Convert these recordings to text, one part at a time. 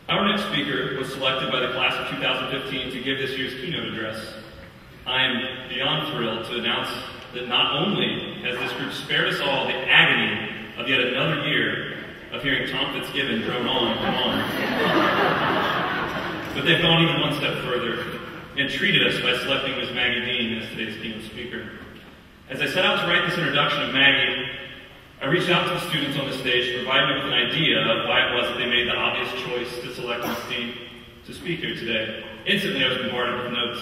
Our next speaker was selected by the class of 2015 to give this year's keynote address. I am beyond thrilled to announce that not only has this group spared us all the agony of yet another year of hearing Tom Fitzgibbon drone on and on, but they've gone even one step further and treated us by selecting Ms. Maggy Dean as today's keynote speaker. As I set out to write this introduction of Maggie, I reached out to the students on the stage to provide me with an idea of why it was that they made the obvious choice to select Ms. Dean to speak here today. Instantly, I was bombarded with notes.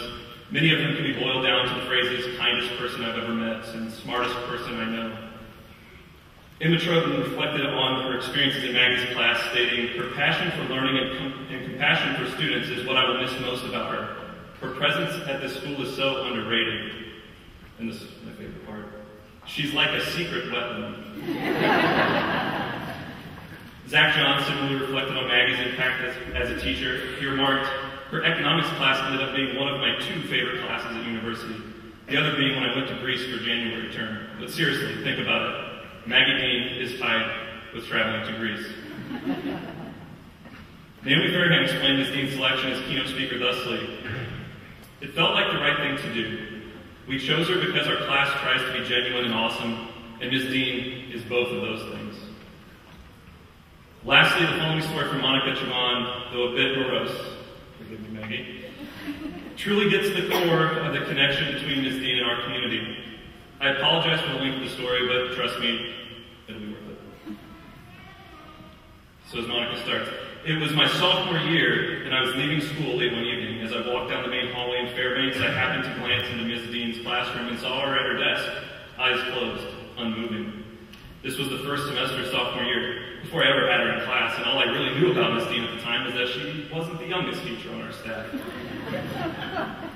Many of them can be boiled down to the phrases, kindest person I've ever met and smartest person I know. Emma Troden reflected on her experiences in Maggie's class, stating, her passion for learning and compassion for students is what I will miss most about her. Her presence at this school is so underrated. And this is my favorite part. She's like a secret weapon. Zach John similarly reflected on Maggie's impact as a teacher. He remarked, her economics class ended up being one of my 2 favorite classes at university. The other being when I went to Greece for January term. But seriously, think about it. Maggy Dean is tied with traveling to Greece. Naomi Fairham explained Ms. Dean's selection as keynote speaker thusly. It felt like the right thing to do. We chose her because our class tries to be genuine and awesome, and Ms. Dean is both of those things. Lastly, the following story from Monica Chavon, though a bit morose, forgive me, Maggie, truly gets to the core of the connection between Ms. Dean and our community. I apologize for the length of the story, but trust me, it'll be worth it. So as Monica starts, it was my sophomore year, and I was leaving school late one evening. As I walked down the main hallway in Fairbanks, I happened to glance into Ms. Dean's classroom and saw her at her desk, eyes closed, unmoving. This was the first semester of sophomore year, before I ever had her in class, and all I really knew about Ms. Dean at the time was that she wasn't the youngest teacher on our staff.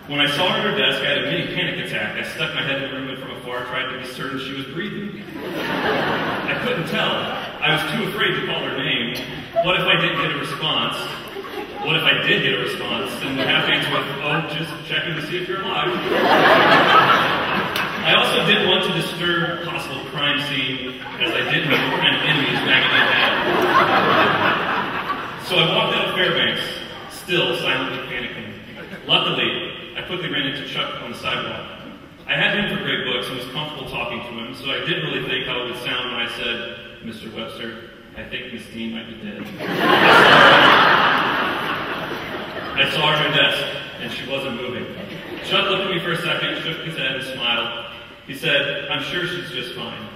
When I saw her at her desk, I had a mini panic attack. I stuck my head in the room and from afar tried to be certain she was breathing. I couldn't tell. I was too afraid to call her name. What if I didn't get a response? What if I did get a response? And would have to answer with, oh, just checking to see if you're alive. I also didn't want to disturb a possible crime scene, as I didn't know what kind of enemies Maggie Dean had. So I walked out of Fairbanks, still silently panicking. Luckily, I quickly ran into Chuck on the sidewalk. I had him for great books and was comfortable talking to him, so I didn't really think how it would sound when I said, Mr. Webster, I think Miss Dean might be dead. I saw her at her desk, and she wasn't moving. Chuck looked at me for a second, shook his head, and smiled. He said, I'm sure she's just fine,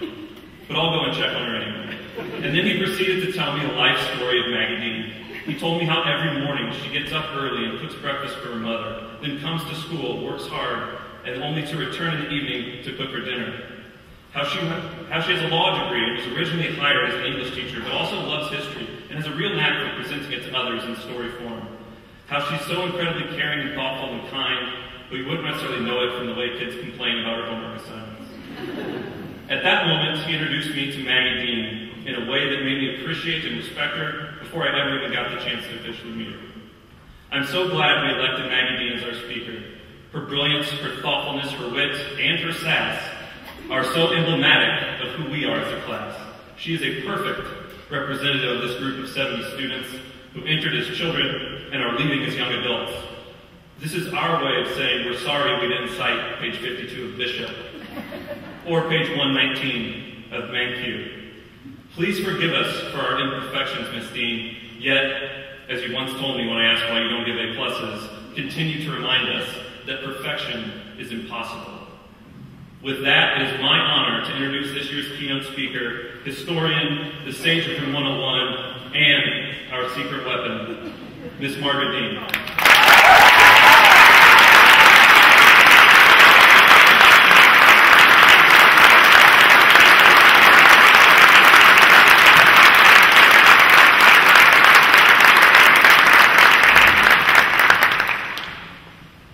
but I'll go and check on her anyway. And then he proceeded to tell me the life story of Maggy Dean. He told me how every morning she gets up early and cooks breakfast for her mother, then comes to school, works hard, and only to return in the evening to cook her dinner. How she has a law degree and was originally hired as an English teacher, but also loves history and has a real knack for presenting it to others in story form. How she's so incredibly caring and thoughtful and kind, but you wouldn't necessarily know it from the way kids complain about her homework assignments. At that moment, he introduced me to Maggy Dean in a way that made me appreciate and respect her before I ever even got the chance to officially meet her. I'm so glad we elected Maggy Dean as our speaker. Her brilliance, her thoughtfulness, her wit, and her sass are so emblematic of who we are as a class. She is a perfect representative of this group of 70 students who entered as children and are leaving as young adults. This is our way of saying we're sorry we didn't cite page 52 of Bishop or page 119 of Mankiw. Please forgive us for our imperfections, Miss Dean, yet, as you once told me when I asked why you don't give A+, continue to remind us that perfection is impossible. With that, it is my honor to introduce this year's keynote speaker, historian, the sage of Room 101, and our secret weapon, Miss Maggy Dean.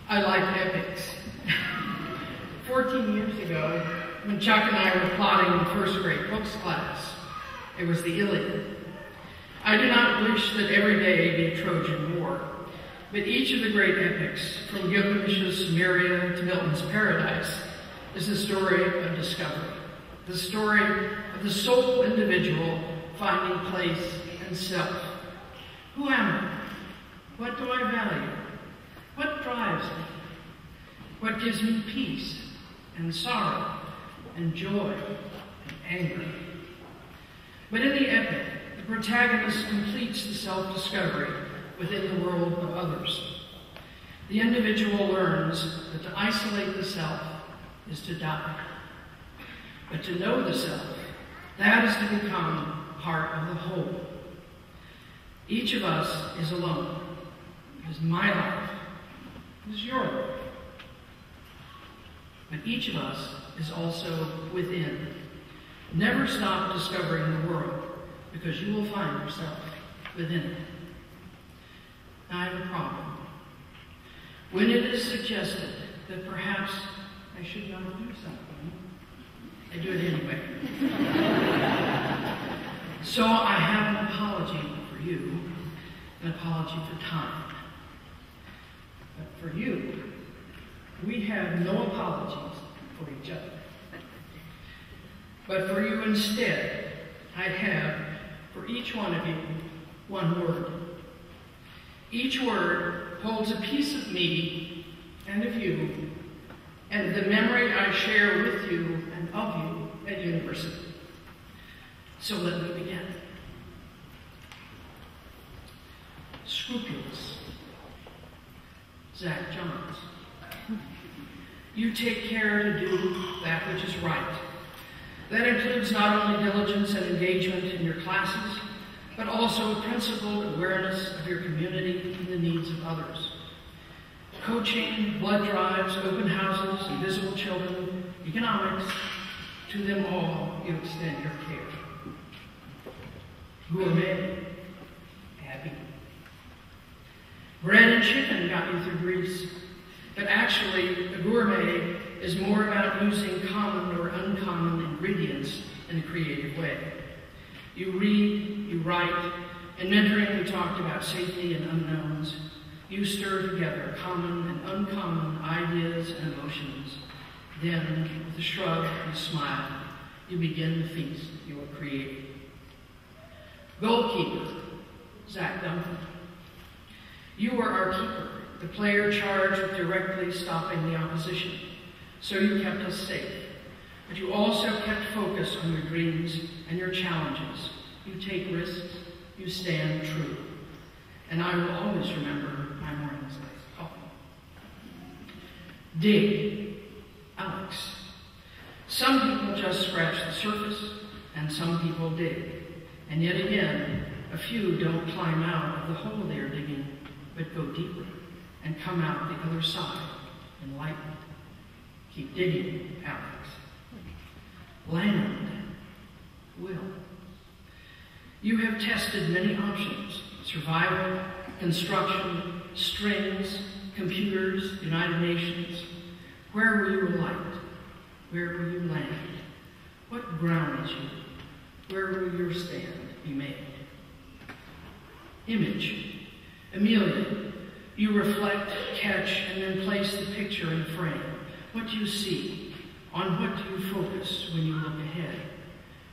I like epics. 14 years ago, when Chuck and I were plotting the first grade books class, it was the Iliad. I do not wish that every day be a Trojan War, but each of the great epics, from Gilgamesh's Myria to Milton's Paradise, is the story of discovery, the story of the soulful individual finding place and self. Who am I? What do I value? What drives me? What gives me peace and sorrow and joy and anger? But in the epic, the protagonist completes the self-discovery within the world of others. The individual learns that to isolate the self is to die. But to know the self, that is to become part of the whole. Each of us is alone. It is my life. It is your life. But each of us is also within. Never stop discovering the world, because you will find yourself within it. Now, I have a problem. When it is suggested that perhaps I should not do something, I do it anyway. So I have an apology for you, an apology for time. But for you, we have no apologies for each other. But for you instead, I have, for each one of you, one word. Each word holds a piece of me and of you, and the memory I share with you and of you at university. So let me begin. Scrupulous. Zach Johns. You take care to do that which is right. That includes not only diligence and engagement in your classes, but also a principled awareness of your community and the needs of others. Coaching, blood drives, open houses, invisible children, economics, to them all you extend your care. Gourmet, happy. Bread and chicken got you through Greece, but actually a gourmet is more about using common or uncommon ingredients in a creative way. You read, you write. In mentoring, we talked about safety and unknowns. You stir together common and uncommon ideas and emotions. Then, with a shrug and a smile, you begin the feast you are creating. Goalkeeper, Zach Duncan. You were our keeper, the player charged with directly stopping the opposition. So you kept us safe. But you also kept focus on your dreams and your challenges. You take risks. You stand true. And I will always remember my morning's coffee. Dig, Alex. Some people just scratch the surface, and some people dig. And yet again, a few don't climb out of the hole they are digging, but go deeper and come out the other side enlightened. Keep digging, Alex. Land, Will. You have tested many options: survival, construction, strings, computers, United Nations. Where will you alight? Where will you land? What grounds you? Where will your stand be made? Image, Amelia. You reflect, catch, and then place the picture in frame. What do you see? On what do you focus when you look ahead?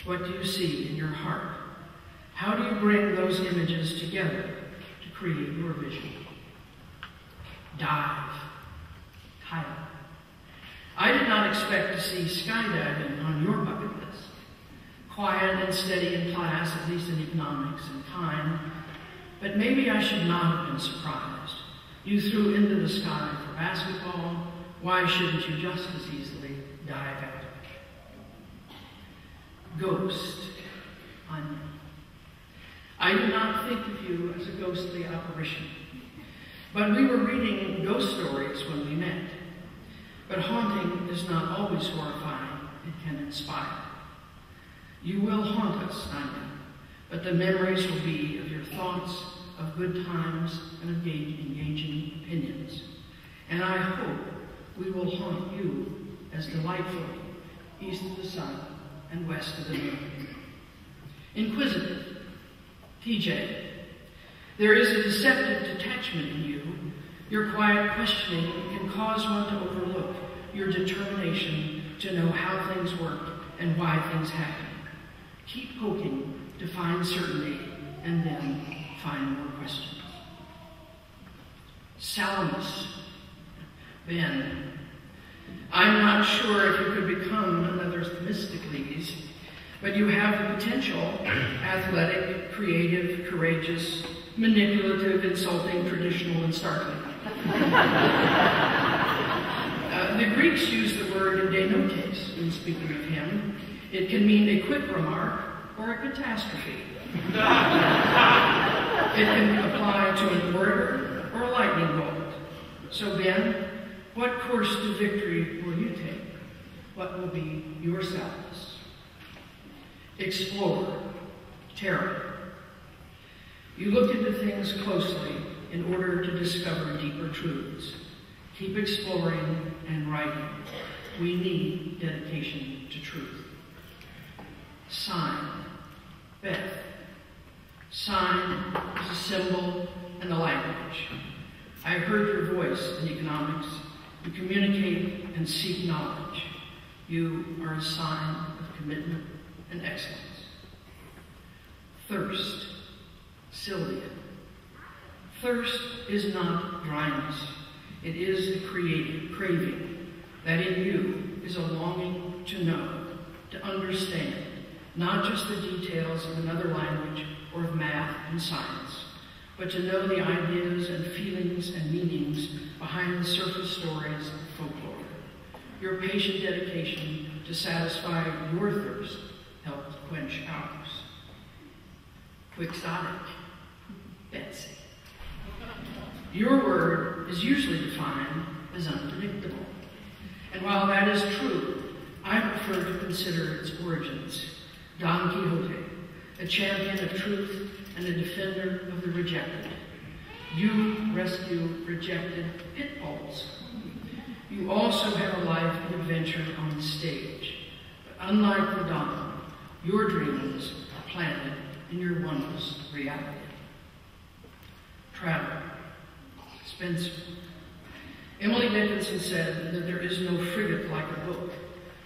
What do you see in your heart? How do you bring those images together to create your vision? Dive, Tyler. I did not expect to see skydiving on your bucket list. Quiet and steady in class, at least in economics and time, but maybe I should not have been surprised. You threw into the sky for basketball. Why shouldn't you just as easily dive out? Ghost, Anya. I do not think of you as a ghostly apparition, but we were reading ghost stories when we met. But haunting is not always horrifying. It can inspire. You will haunt us, Anya, but the memories will be of your thoughts, of good times, and of engaging opinions. And I hope we will haunt you as delightfully east of the sun and west of the moon. Inquisitive, TJ. There is a deceptive detachment in you. Your quiet questioning can cause one to overlook your determination to know how things work and why things happen. Keep poking to find certainty and then find more questions. Salamis. Ben. I'm not sure if you could become another Themistocles, but you have the potential: athletic, creative, courageous, manipulative, insulting, traditional, and startling. The Greeks use the word denotes in speaking of him. It can mean a quick remark or a catastrophe. It can apply to an orator or a lightning bolt. So Ben, what course to victory will you take? What will be your salus? Explore, terror. You look into things closely in order to discover deeper truths. Keep exploring and writing. We need dedication to truth. Sign, Beth. Sign is a symbol and a language. I heard your voice in economics. You communicate and seek knowledge. You are a sign of commitment and excellence. Thirst, Sylvia. Thirst is not dryness. It is a creative craving that in you is a longing to know, to understand, not just the details of another language or of math and science, but to know the ideas and feelings and meanings behind the surface stories of folklore. Your patient dedication to satisfy your thirst helped quench ours. Quixotic, Betsy. Your word is usually defined as unpredictable. And while that is true, I prefer to consider its origins. Don Quixote, a champion of truth and a defender of the rejected. You rescue rejected pitfalls. You also have a life of adventure on the stage. But unlike the Don, your dreams are planted in your wondrous reality. Travel, Spencer. Emily Dickinson said that there is no frigate like a book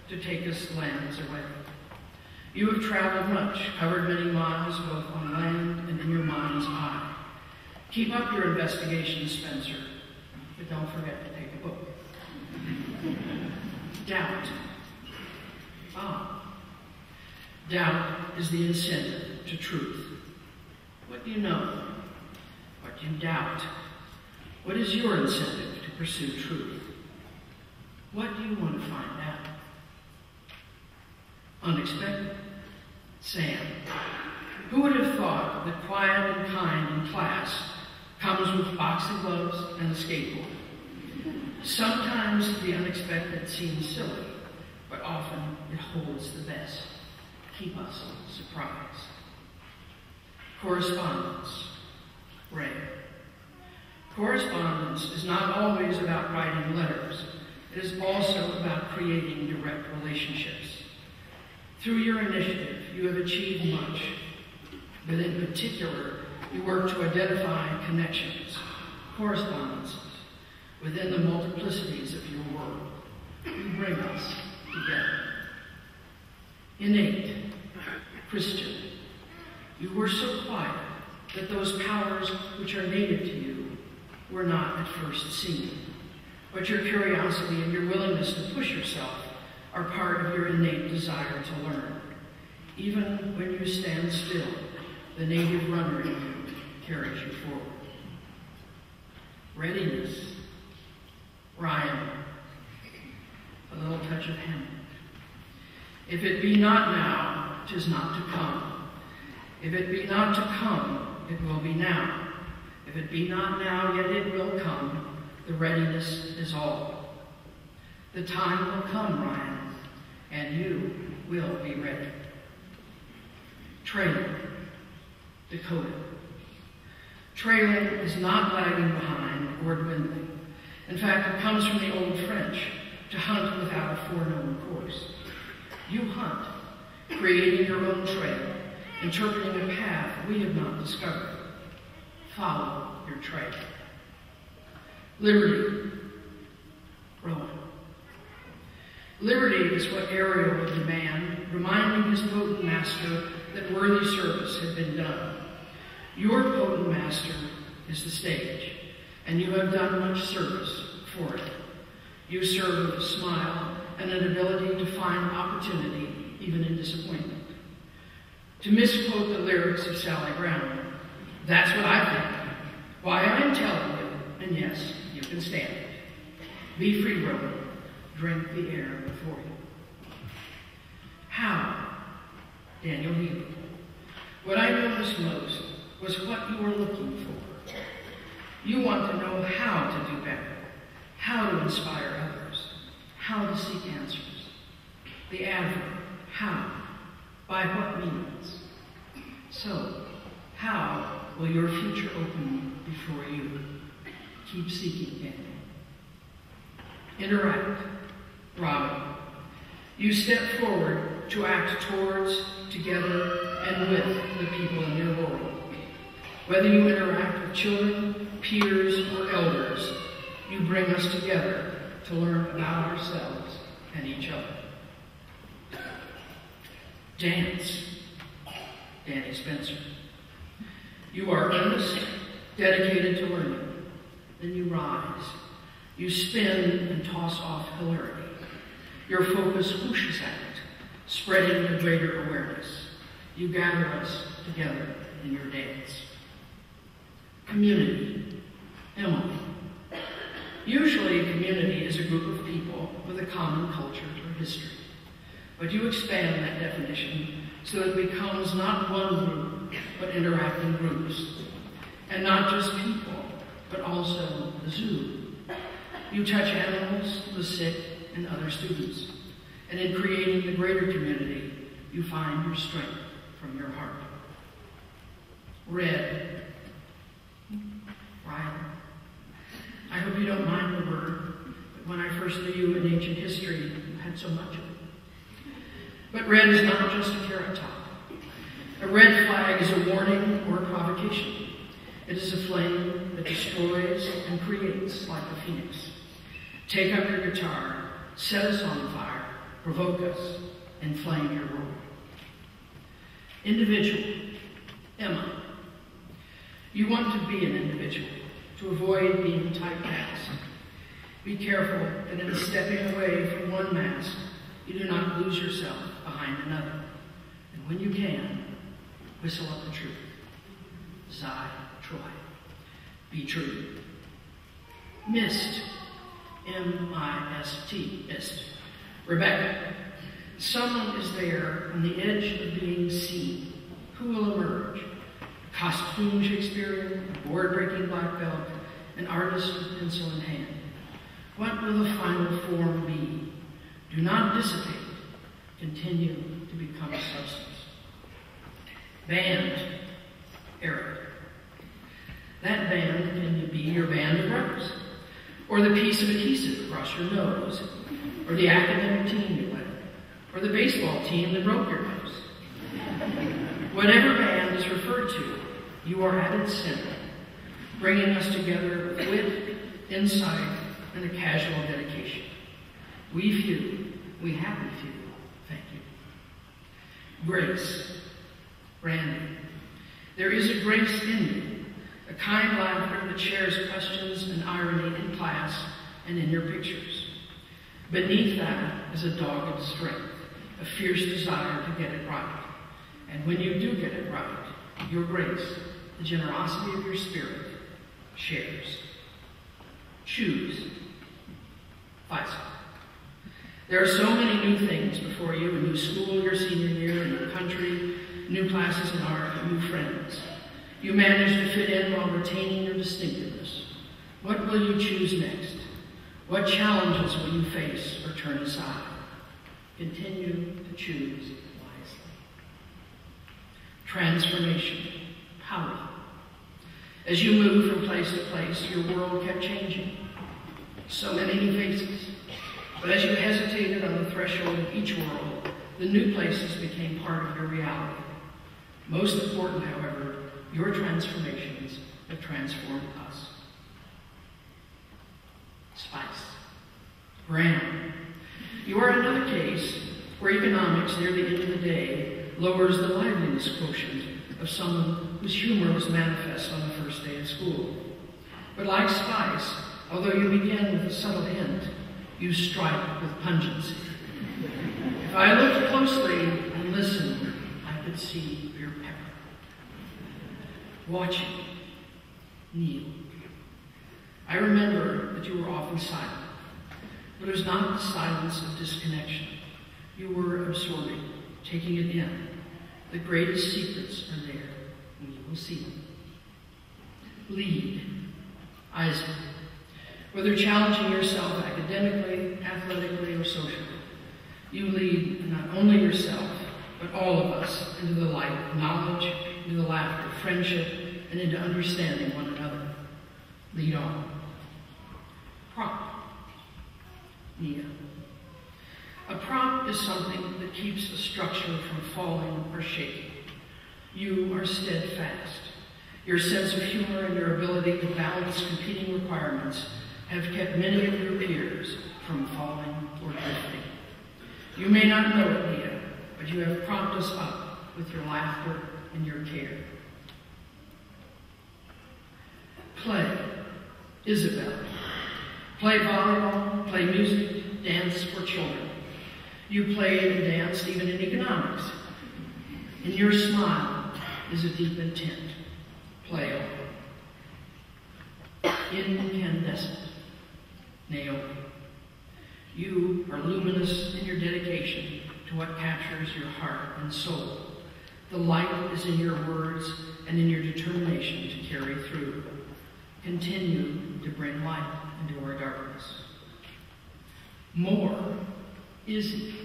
to take us lands away. You have traveled much, covered many miles both on land and in your mind's eye. Keep up your investigations, Spencer, but don't forget to take a book. Doubt. Doubt is the incentive to truth. What do you know? What do you doubt? What is your incentive to pursue truth? What do you want to find out? Unexpected. Sam. Who would have thought that quiet and kind in class comes with boxing gloves and a skateboard? Sometimes the unexpected seems silly, but often it holds the best. Keep us surprised. Correspondence. Ray. Correspondence is not always about writing letters. It is also about creating direct relationships. Through your initiative, you have achieved much, but in particular, you work to identify connections, correspondences, within the multiplicities of your world. You bring us together. Innate, Christian. You were so quiet that those powers which are native to you were not at first seen. But your curiosity and your willingness to push yourself are part of your innate desire to learn. Even when you stand still, the native runner in you carries you forward. Readiness. Ryan. A little touch of Hamlet. If it be not now, 'tis not to come. If it be not to come, it will be now. If it be not now, yet it will come. The readiness is all. The time will come, Ryan, and you will be ready. Trailing, Dakota. Trailing is not lagging behind or dwindling. In fact, it comes from the old French, to hunt without a foreknown course. You hunt, creating your own trail, interpreting a path we have not discovered. Follow your trail. Liberty. Rowan. Liberty is what Ariel would demand, reminding his potent master that worthy service had been done. Your potent master is the stage, and you have done much service for it. You serve with a smile and an ability to find opportunity even in disappointment. To misquote the lyrics of Sally Brown, that's what I think, why I'm telling you, and yes, you can stand it. Be free, brother. Drink the air before you. How? Daniel Healy. What I noticed most was what you were looking for. You want to know how to do better, how to inspire others, how to seek answers. The adverb, how, by what means. So, how will your future open before you? Keep seeking, Daniel. Interact. Robin. You step forward to act towards, together, and with the people in your world. Whether you interact with children, peers, or elders, you bring us together to learn about ourselves and each other. Dance. Danny Spencer. You are earnest, dedicated to learning. Then you rise. You spin and toss off hilarity. Your focus whooshes out, spreading a greater awareness. You gather us together in your dance. Community. Emily. Usually, a community is a group of people with a common culture or history. But you expand that definition so that it becomes not one group, but interacting groups. And not just people, but also the zoo. You touch animals, the sick, and other students. And in creating the greater community, you find your strength from your heart. Red. Riley. I hope you don't mind the word, but when I first knew you in ancient history, you had so much of it. But red is not just a carrot top. A red flag is a warning or a provocation. It is a flame that destroys and creates like a phoenix. Take up your guitar, set us on fire, provoke us, inflame your world. Individual. Emma. You want to be an individual, to avoid being typecast. Be careful that in stepping away from one mask, you do not lose yourself behind another. And when you can, whistle up the truth. Zai Troy. Be true. Mist. M-I-S-T. Mist. Rebecca. Someone is there on the edge of being seen. Who will emerge? A costume Shakespearean, a board-breaking black belt, an artist with pencil in hand. What will the final form be? Do not dissipate. Continue to become a substance. Band. Eric. That band can be your band of brothers, or the piece of adhesive across your nose, or the academic team you led, or the baseball team that broke your nose. Whatever band is referred to, you are at its center, bringing us together with wit, insight, and a casual dedication. We few, we happy few, thank you. Grace. Randy. There is a grace in you, a kind laughter that shares questions and irony in class and in your pictures. Beneath that is a dogged strength, a fierce desire to get it right. And when you do get it right, your grace, the generosity of your spirit, shares. Choose. Faisal. There are so many new things before you, a new school your senior year, a new country, new classes in art, and new friends. You manage to fit in while retaining your distinctiveness. What will you choose next? What challenges will you face or turn aside? Continue to choose wisely. Transformation. Power. As you move from place to place, your world kept changing. So many new faces. But as you hesitated on the threshold of each world, the new places became part of your reality. Most important, however, your transformations have transformed us. Spice. Graham. You are another case where economics near the end of the day lowers the liveliness quotient of someone whose humor was manifest on the first day of school. But like spice, although you begin with a subtle hint, you strike with pungency. If I looked closely and listened, I could see your pepper. Watching, kneel. I remember that you were often silent, but it was not the silence of disconnection. You were absorbing, taking it in. The greatest secrets are there, and you will see them. Lead, Isaac. Whether challenging yourself academically, athletically, or socially, you lead not only yourself, but all of us into the light of knowledge, into the laughter of friendship, and into understanding one another. Lead on. Prop. Nia. A prop is something that keeps a structure from falling or shaking. You are steadfast. Your sense of humor and your ability to balance competing requirements have kept many of your peers from falling or drifting. You may not know it, Nia, but you have propped us up with your laughter and your care. Play. Isabel. Play volleyball, play music, dance for children. You played and danced even in economics. In your smile is a deep intent. Play on. Incandescent. Naomi. You are luminous in your dedication to what captures your heart and soul. The light is in your words and in your determination to carry through. Continue to bring light into our darkness. More. Izzy.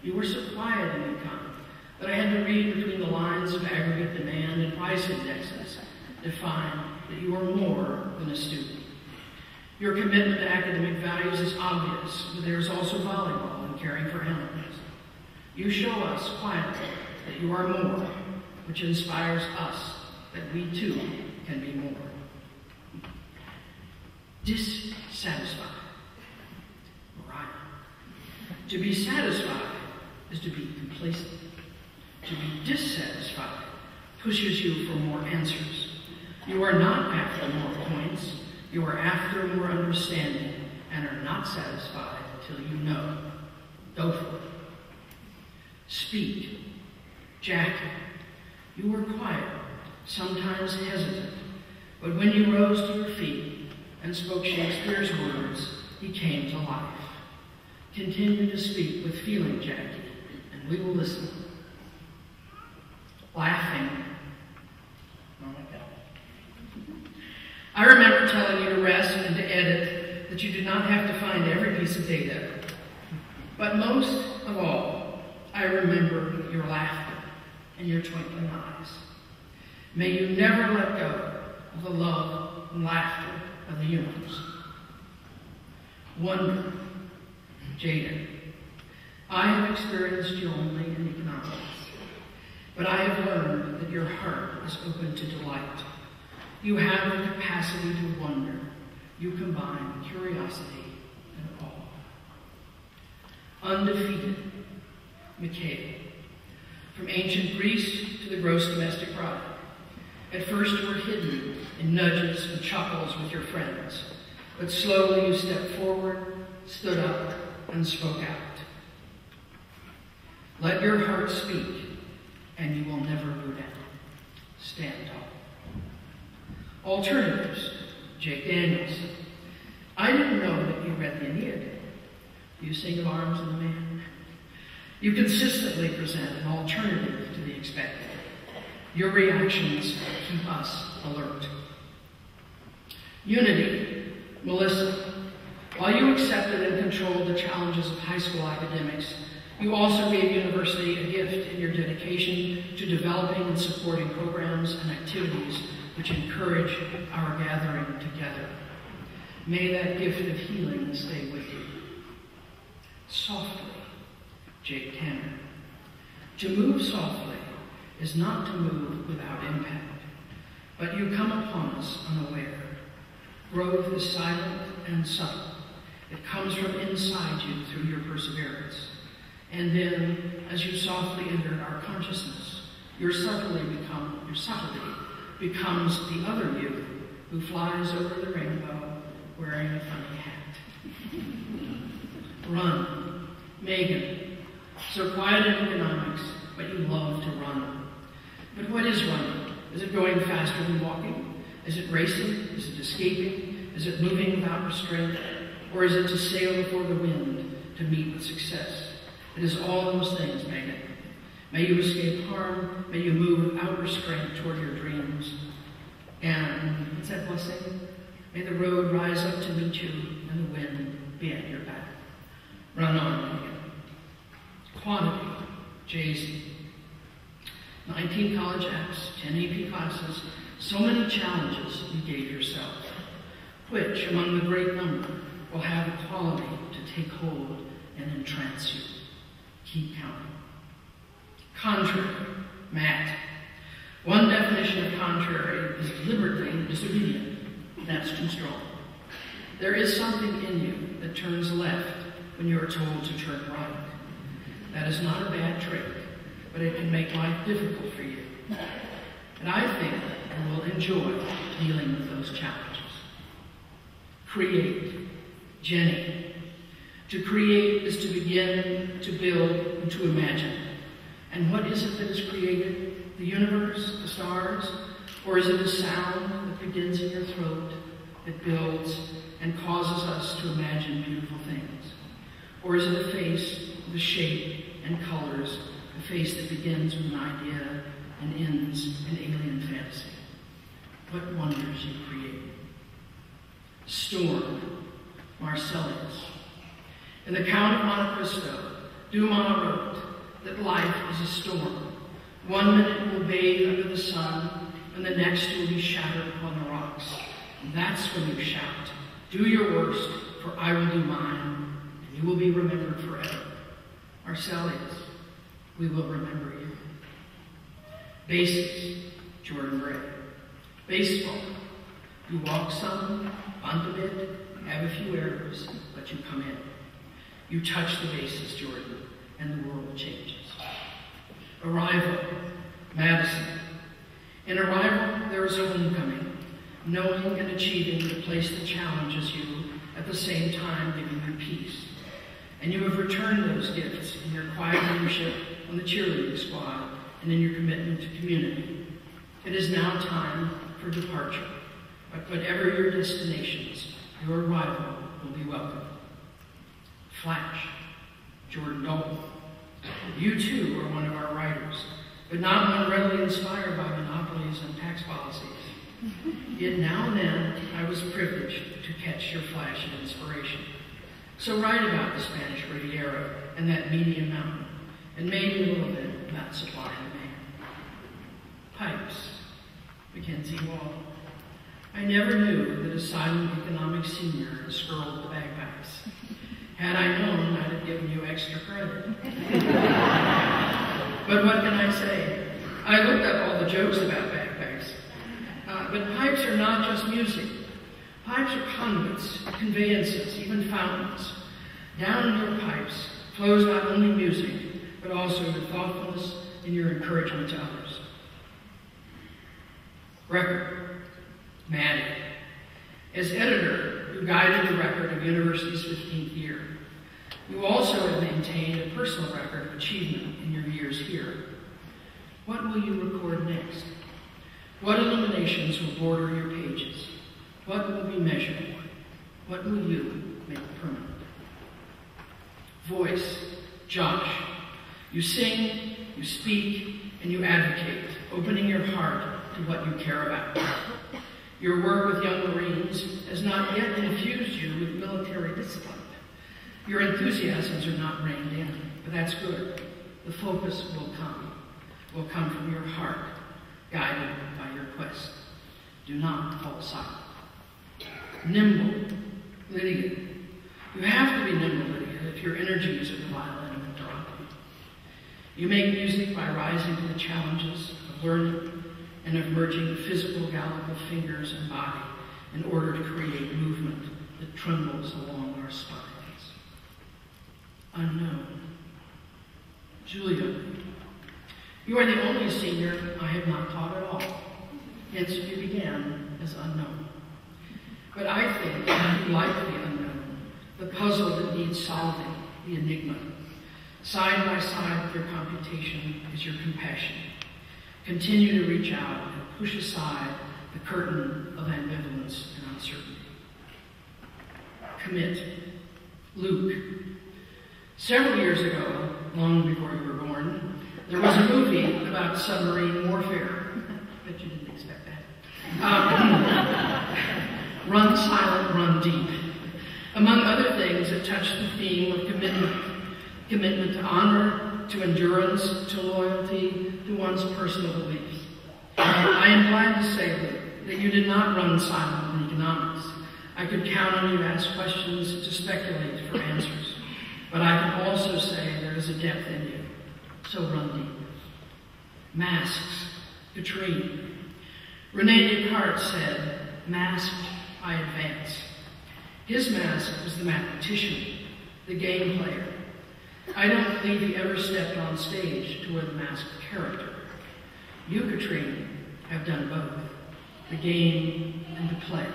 You were so quiet in econ that I had to read between the lines of aggregate demand and price indexes to find that you are more than a student. Your commitment to academic values is obvious, but there is also volleyball and caring for animals. You show us quietly that you are more, which inspires us that we too can be more. Dissatisfied. Mariah. To be satisfied is to be complacent. To be dissatisfied pushes you for more answers. You are not after more points. You are after more understanding and are not satisfied until you know. Go for it. Speak. Jackie. You were quiet, sometimes hesitant, but when you rose to your feet and spoke Shakespeare's words, he came to life. Continue to speak with feeling, Jackie, and we will listen. Laughing. Oh my God. I remember telling you to rest and to edit, that you did not have to find every piece of data. But most of all, I remember your laughter and your twinkling eyes. May you never let go of the love and laughter of the universe. Wonder. Jada. I have experienced you only in economics, but I have learned that your heart is open to delight. You have the capacity to wonder. You combine curiosity and awe. Undefeated. Mikhail. From ancient Greece to the gross domestic product. At first you were hidden in nudges and chuckles with your friends, but slowly you stepped forward, stood up, and spoke out. Let your heart speak, and you will never go down. Stand tall. Alternatives. Jake Daniels. I didn't know that you read the Aeneid. Do you sing of arms and the man? You consistently present an alternative to the expected. Your reactions keep us alert. Unity. Melissa. While you accepted and controlled the challenges of high school academics, you also gave university a gift in your dedication to developing and supporting programs and activities which encourage our gathering together. May that gift of healing stay with you. Softly. Jake Tanner. To move softly is not to move without impact, but you come upon us unaware. Growth is silent and subtle. It comes from inside you through your perseverance. And then, as you softly enter our consciousness, your subtlety becomes the other you who flies over the rainbow wearing a funny hat. Run. Megan. So quiet in economics, but you love to run. But what is running? Is it going faster than walking? Is it racing? Is it escaping? Is it moving without restraint? Or is it to sail before the wind to meet with success? It is all those things, Megan. May you escape harm. May you move without restraint toward your dreams. And what's that blessing? May the road rise up to meet you and the wind be at your back. Run on, Megan. Quantity, Jay-Z. 19 college apps, 10 AP classes, so many challenges you gave yourself. Which, among the great number, will have the quality to take hold and entrance you? Keep counting. Contrary, Matt. One definition of contrary is deliberately disobedient. That's too strong. There is something in you that turns left when you are told to turn right. That is not a bad trait, but it can make life difficult for you. And I think you will enjoy dealing with those challenges. Create. Jenny. To create is to begin, to build, and to imagine. And what is it that is created? The universe, the stars? Or is it a sound that begins in your throat, that builds and causes us to imagine beautiful things? Or is it a face with a shape and colors, a face that begins with an idea and ends in alien fantasy? What wonders you create. Storm, Marcellus. In the Count of Monte Cristo, Dumas wrote that life is a storm. 1 minute you will bathe under the sun, and the next you will be shattered upon the rocks. And that's when you shout, do your worst, for I will do mine, and you will be remembered forever. Marcellus, we will remember you. Basics, Jordan Gray. Baseball, you walk some, bunt a bit, have a few errors, but you come in. You touch the bases, Jordan, and the world changes. Arrival, Madison. In Arrival, there is homecoming, knowing and achieving the place that challenges you, at the same time giving you peace. And you have returned those gifts in your quiet leadership on the cheerleading squad and in your commitment to community. It is now time for departure, but whatever your destinations, your arrival will be welcome. Flash, Jordan Dalton. You too are one of our writers, but not one readily inspired by monopolies and tax policies. Yet now and then I was privileged to catch your flash of inspiration. So write about the Spanish Riviera and that medium mountain, and maybe a little bit about supply and demand. Pipes, Mackenzie Wall. I never knew that a silent economics senior skirled the bagpipes. Had I known, I'd have given you extra credit. But what can I say? I looked up all the jokes about bagpipes. But pipes are not just music. Pipes are conduits, conveyances, even fountains. Down your pipes flows not only music, but also your thoughtfulness and your encouragement to others. Record, Maddie. As editor, you guided the record of university's 15th year. You also have maintained a personal record of achievement in your years here. What will you record next? What illuminations will border your pages? What will be measured? What will you make permanent? Voice, Josh. You sing, you speak, and you advocate, opening your heart to what you care about. Your work with young Marines has not yet infused you with military discipline. Your enthusiasms are not reined in, but that's good. The focus will come from your heart, guided by your quest. Do not fall silent. Nimble, Lydia. You have to be nimble, Lydia, if your energies are the violin and the drum. You make music by rising to the challenges of learning and of merging the physical gallop of fingers and body in order to create movement that trembles along our spines. Unknown. Julia, you are the only senior I have not taught at all. Hence, you began as unknown. But I think you like the unknown, the puzzle that needs solving, the enigma. Side by side with your computation is your compassion. Continue to reach out and push aside the curtain of ambivalence and uncertainty. Commit. Luke. Several years ago, long before you were born, there was a movie about submarine warfare. Bet you didn't expect that. Run silent, run deep. Among other things, it touched the theme of commitment. Commitment to honor, to endurance, to loyalty, to one's personal beliefs. I am glad to say that you did not run silent in economics. I could count on you to ask questions, to speculate for answers. But I can also say there is a depth in you. So run deep. Masks. Katrine. Rene Descartes said, "Masked, I advance." His mask was the mathematician, the game player. I don't believe he ever stepped on stage to wear the masked character. You, Katrine, have done both, the game and the play.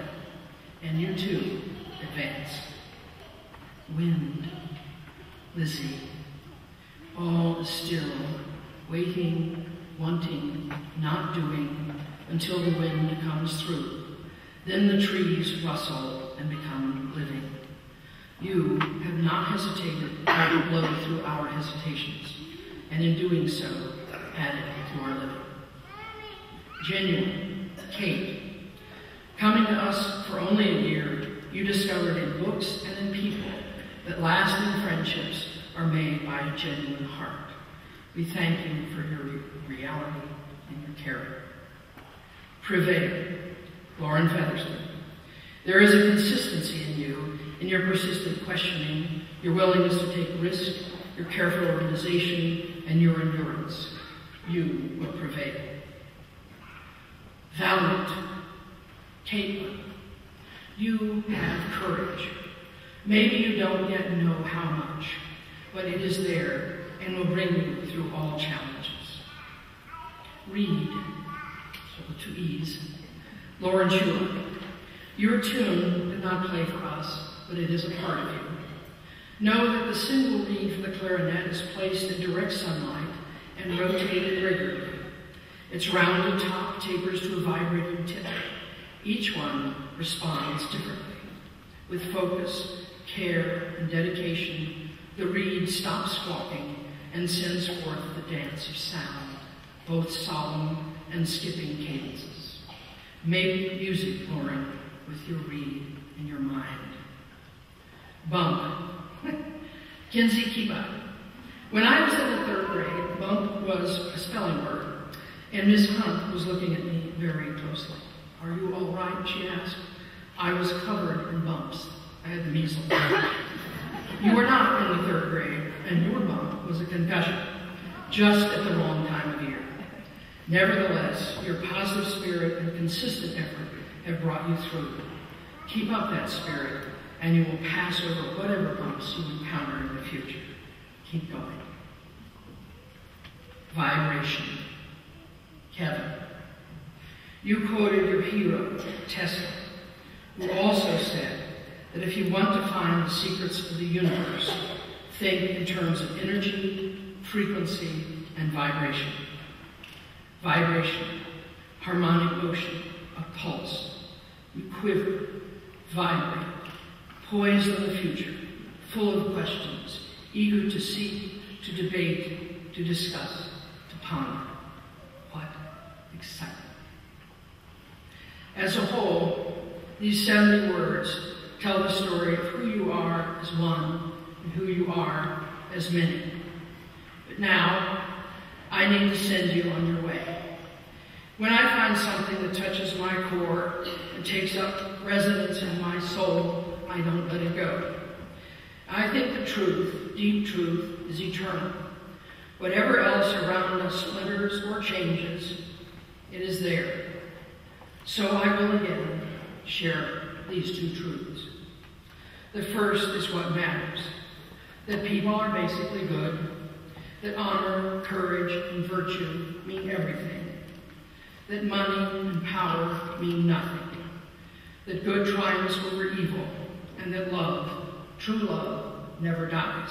And you too advance. Wind. Lizzie. All is still, waiting, wanting, not doing, until the wind comes through. Then the trees rustle and become living. You have not hesitated to blow through our hesitations, and in doing so, added to our living. Genuine. Kate. Coming to us for only a year, you discovered in books and in people that lasting friendships are made by a genuine heart. We thank you for your reality and your character. Prevail. Lauren Featherston. There is a consistency in you, in your persistent questioning, your willingness to take risk, your careful organization, and your endurance. You will prevail. Valiant. Caitlin. You have courage. Maybe you don't yet know how much, but it is there and will bring you through all challenges. Read. So the two E's. Lauren Schuler. Your tune did not play for us, but it is a part of you. Know that the single reed for the clarinet is placed in direct sunlight and rotated regularly. Its rounded top tapers to a vibrating tip. Each one responds differently. With focus, care, and dedication, the reed stops squawking and sends forth the dance of sound, both solemn and skipping cadences. Make music, Lauren, with your reed in your mind. Bump. Kinsey Kiba. When I was in the 3rd grade, bump was a spelling word, and Miss Hunt was looking at me very closely. "Are you all right?" she asked. I was covered in bumps. I had the measles. You were not in the 3rd grade, and your bump was a concussion, just at the wrong time of year. Nevertheless, your positive spirit and consistent effort have brought you through. Keep up that spirit, and you will pass over whatever bumps you encounter in the future. Keep going. Vibration. Kevin. You quoted your hero, Tesla, who also said that if you want to find the secrets of the universe, think in terms of energy, frequency, and vibration. Vibration, harmonic motion, a pulse. You quiver, vibrate, poised on the future, full of questions, eager to seek, to debate, to discuss, to ponder. What excitement. As a whole, these 70 words tell the story of who you are as one and who you are as many. But now, I need to send you on your way. When I find something that touches my core and takes up residence in my soul, I don't let it go. I think the truth, deep truth, is eternal. Whatever else around us splinters or changes, it is there. So I will again share these two truths. The first is what matters, that people are basically good, that honor, courage, and virtue mean everything, that money and power mean nothing, that good triumphs over evil, and that love, true love, never dies.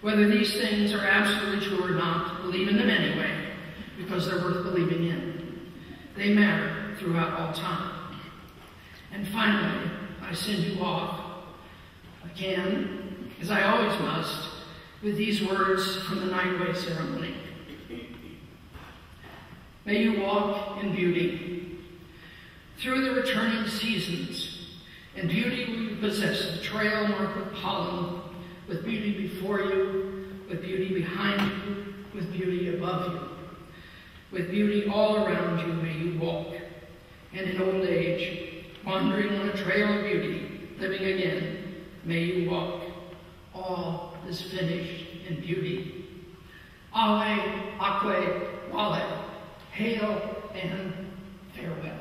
Whether these things are absolutely true or not, believe in them anyway, because they're worth believing in. They matter throughout all time. And finally, I send you off again, as I always must, with these words from the Nightway ceremony. May you walk in beauty. Through the returning seasons, in beauty will you possess the trail marked with pollen, with beauty before you, with beauty behind you, with beauty above you. With beauty all around you may you walk, and in old age, wandering on a trail of beauty, living again, may you walk. All is finished in beauty. Ave, Aquae, Wale, hail and farewell.